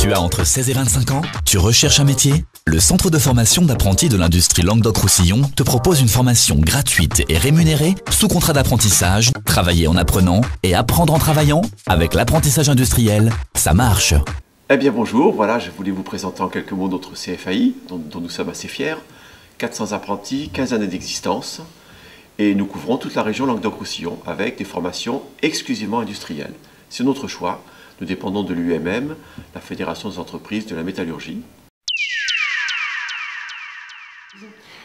Tu as entre 16 et 25 ans? Tu recherches un métier? Le Centre de formation d'apprentis de l'industrie Languedoc-Roussillon te propose une formation gratuite et rémunérée sous contrat d'apprentissage, travailler en apprenant et apprendre en travaillant. Avec l'apprentissage industriel, ça marche. Eh bien bonjour, voilà, je voulais vous présenter en quelques mots notre CFAI, dont nous sommes assez fiers. 400 apprentis, 15 années d'existence, et nous couvrons toute la région Languedoc-Roussillon avec des formations exclusivement industrielles. C'est notre choix, nous dépendons de l'UMM, la Fédération des entreprises de la métallurgie.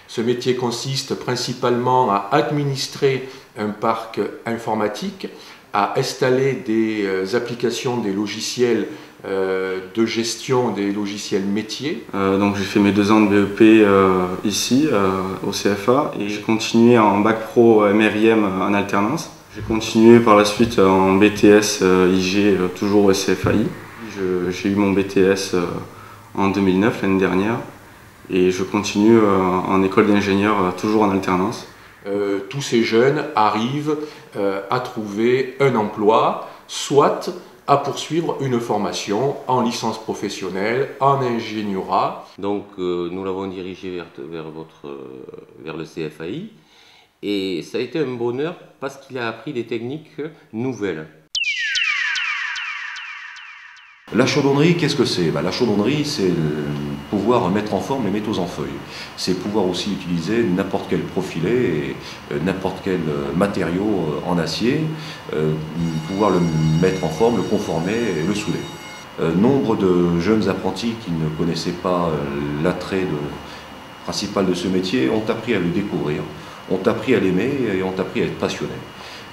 Ce métier consiste principalement à administrer un parc informatique, à installer des applications, des logiciels de gestion des logiciels métiers. Donc j'ai fait mes 2 ans de BEP ici au CFA et j'ai continué en bac pro MRIM en alternance. J'ai continué par la suite en BTS IG toujours au CFAI. J'ai eu mon BTS en 2009 l'année dernière et je continue en école d'ingénieur toujours en alternance. Tous ces jeunes arrivent à trouver un emploi, soit à poursuivre une formation en licence professionnelle, en ingénierat. Donc nous l'avons dirigé vers le CFAI et ça a été un bonheur parce qu'il a appris des techniques nouvelles. La chaudronnerie, qu'est-ce que c'est? La chaudronnerie, c'est pouvoir mettre en forme les métaux en feuille. C'est pouvoir aussi utiliser n'importe quel profilé, n'importe quel matériau en acier, pouvoir le mettre en forme, le conformer et le souder. Nombre de jeunes apprentis qui ne connaissaient pas l'attrait principal de ce métier ont appris à le découvrir, ont appris à l'aimer et ont appris à être passionnés.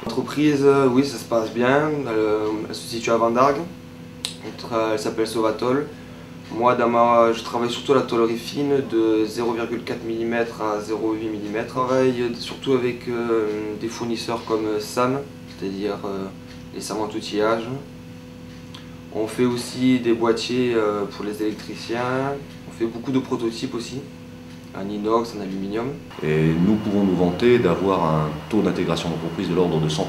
L'entreprise, oui, ça se passe bien. Elle se situe à Vendargues. Elle s'appelle Sovatol. Moi, je travaille surtout à la tôlerie fine de 0,4 mm à 0,8 mm. Je travaille surtout avec des fournisseurs comme SAM, c'est-à-dire les servants outillage. On fait aussi des boîtiers pour les électriciens. On fait beaucoup de prototypes aussi, en inox, en aluminium. Et nous pouvons nous vanter d'avoir un taux d'intégration d'entreprise de l'ordre de 100%,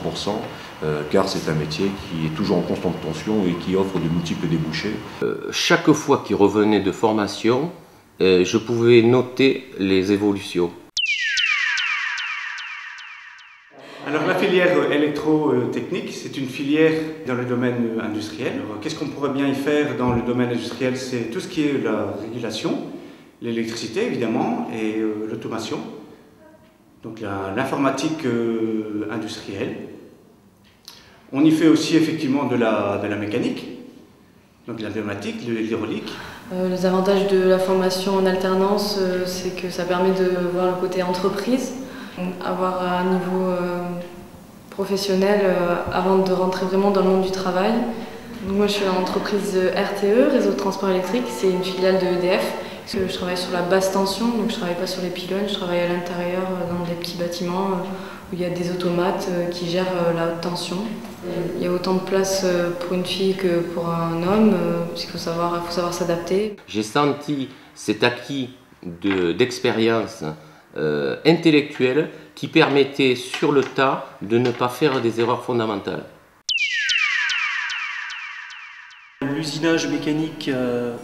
car c'est un métier qui est toujours en constante tension et qui offre de multiples débouchés. Chaque fois qu'il revenait de formation, je pouvais noter les évolutions. Alors la filière électrotechnique, c'est une filière dans le domaine industriel. Qu'est-ce qu'on pourrait bien y faire dans le domaine industriel? C'est tout ce qui est la régulation, l'électricité évidemment et l'automation, donc l'informatique industrielle. On y fait aussi effectivement de la mécanique, donc la pneumatique, de l'hydraulique. Les avantages de la formation en alternance, c'est que ça permet de voir le côté entreprise, avoir un niveau professionnel avant de rentrer vraiment dans le monde du travail. Donc moi je suis dans l'entreprise RTE, Réseau de Transport Électrique, c'est une filiale de EDF. Je travaille sur la basse tension, donc je ne travaille pas sur les pylônes, je travaille à l'intérieur dans des petits bâtiments où il y a des automates qui gèrent la haute tension. Il y a autant de place pour une fille que pour un homme, parce qu'il faut savoir s'adapter. J'ai senti cet acquis d'expérience intellectuelle qui permettait sur le tas de ne pas faire des erreurs fondamentales. L'usinage mécanique,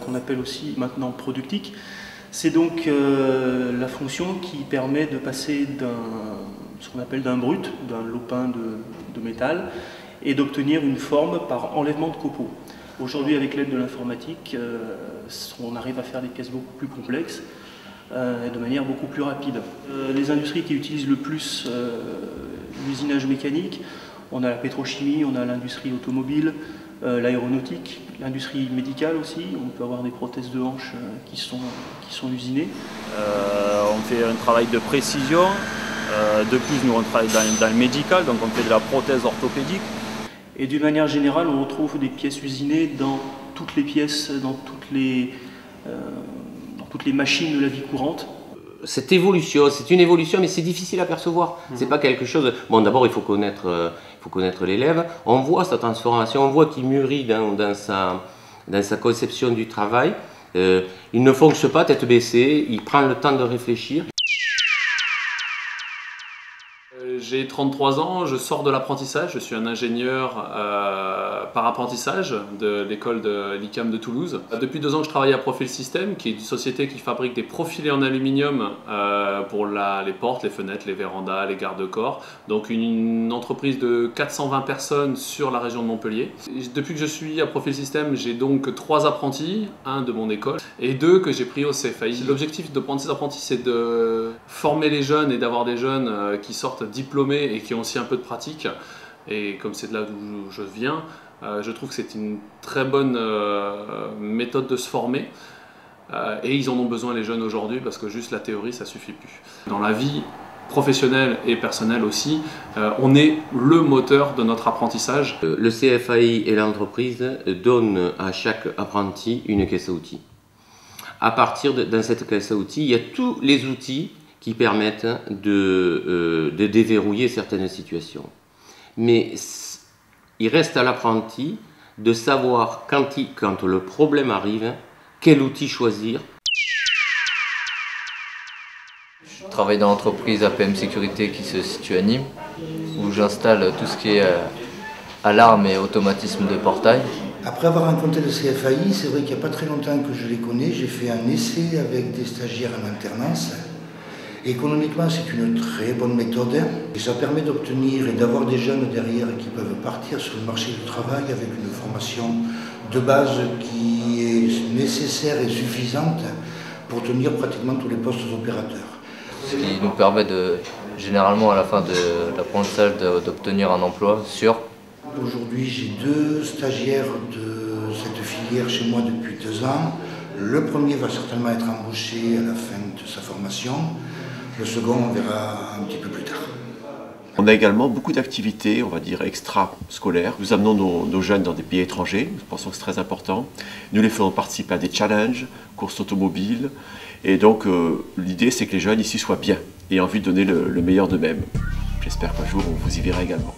qu'on appelle aussi maintenant productique, c'est donc la fonction qui permet de passer ce qu'on appelle d'un brut, d'un lopin de métal, et d'obtenir une forme par enlèvement de copeaux. Aujourd'hui, avec l'aide de l'informatique, on arrive à faire des pièces beaucoup plus complexes et de manière beaucoup plus rapide. Les industries qui utilisent le plus l'usinage mécanique, on a la pétrochimie, on a l'industrie automobile, l'aéronautique, l'industrie médicale aussi. On peut avoir des prothèses de hanches qui sont usinées. On fait un travail de précision. De plus, nous on travaille dans le médical, donc on fait de la prothèse orthopédique. Et d'une manière générale, on retrouve des pièces usinées dans toutes les pièces, dans toutes les machines de la vie courante. Cette évolution, c'est une évolution, mais c'est difficile à percevoir. C'est pas quelque chose. Bon, d'abord, il faut connaître l'élève. On voit sa transformation, on voit qu'il mûrit dans sa conception du travail. Il ne fonce pas tête baissée, il prend le temps de réfléchir. J'ai 33 ans, je sors de l'apprentissage, je suis un ingénieur par apprentissage de l'école de l'ICAM de Toulouse. Depuis 2 ans que je travaille à Profil System, qui est une société qui fabrique des profilés en aluminium pour les portes, les fenêtres, les vérandas, les garde-corps. Donc une entreprise de 420 personnes sur la région de Montpellier. Depuis que je suis à Profil System, j'ai donc 3 apprentis, 1 de mon école et 2 que j'ai pris au CFAI. L'objectif de prendre ces apprentis, c'est de former les jeunes et d'avoir des jeunes qui sortent diplômés et qui ont aussi un peu de pratique. Et comme c'est de là d'où je viens, je trouve que c'est une très bonne méthode de se former. Et ils en ont besoin, les jeunes, aujourd'hui, parce que juste la théorie, ça suffit plus. Dans la vie professionnelle et personnelle aussi, on est le moteur de notre apprentissage. Le CFAI et l'entreprise donnent à chaque apprenti une caisse à outils. À partir dans cette caisse à outils, il y a tous les outils qui permettent de déverrouiller certaines situations. Mais il reste à l'apprenti de savoir quand le problème arrive, quel outil choisir. Je travaille dans l'entreprise APM Sécurité qui se situe à Nîmes, où j'installe tout ce qui est alarme et automatisme de portail. Après avoir rencontré le CFAI, c'est vrai qu'il n'y a pas très longtemps que je les connais, j'ai fait un essai avec des stagiaires en alternance. Économiquement, c'est une très bonne méthode et ça permet d'obtenir et d'avoir des jeunes derrière qui peuvent partir sur le marché du travail avec une formation de base qui est nécessaire et suffisante pour tenir pratiquement tous les postes opérateurs. Ce qui nous permet généralement à la fin de l'apprentissage d'obtenir un emploi sûr. Aujourd'hui, j'ai 2 stagiaires de cette filière chez moi depuis 2 ans. Le premier va certainement être embauché à la fin de sa formation. Le second, on verra un petit peu plus tard. On a également beaucoup d'activités, on va dire extra-scolaires. Nous amenons nos jeunes dans des pays étrangers, nous pensons que c'est très important. Nous les faisons participer à des challenges, courses automobiles. Et donc l'idée, c'est que les jeunes ici soient bien et aient envie de donner le meilleur d'eux-mêmes. J'espère qu'un jour, on vous y verra également.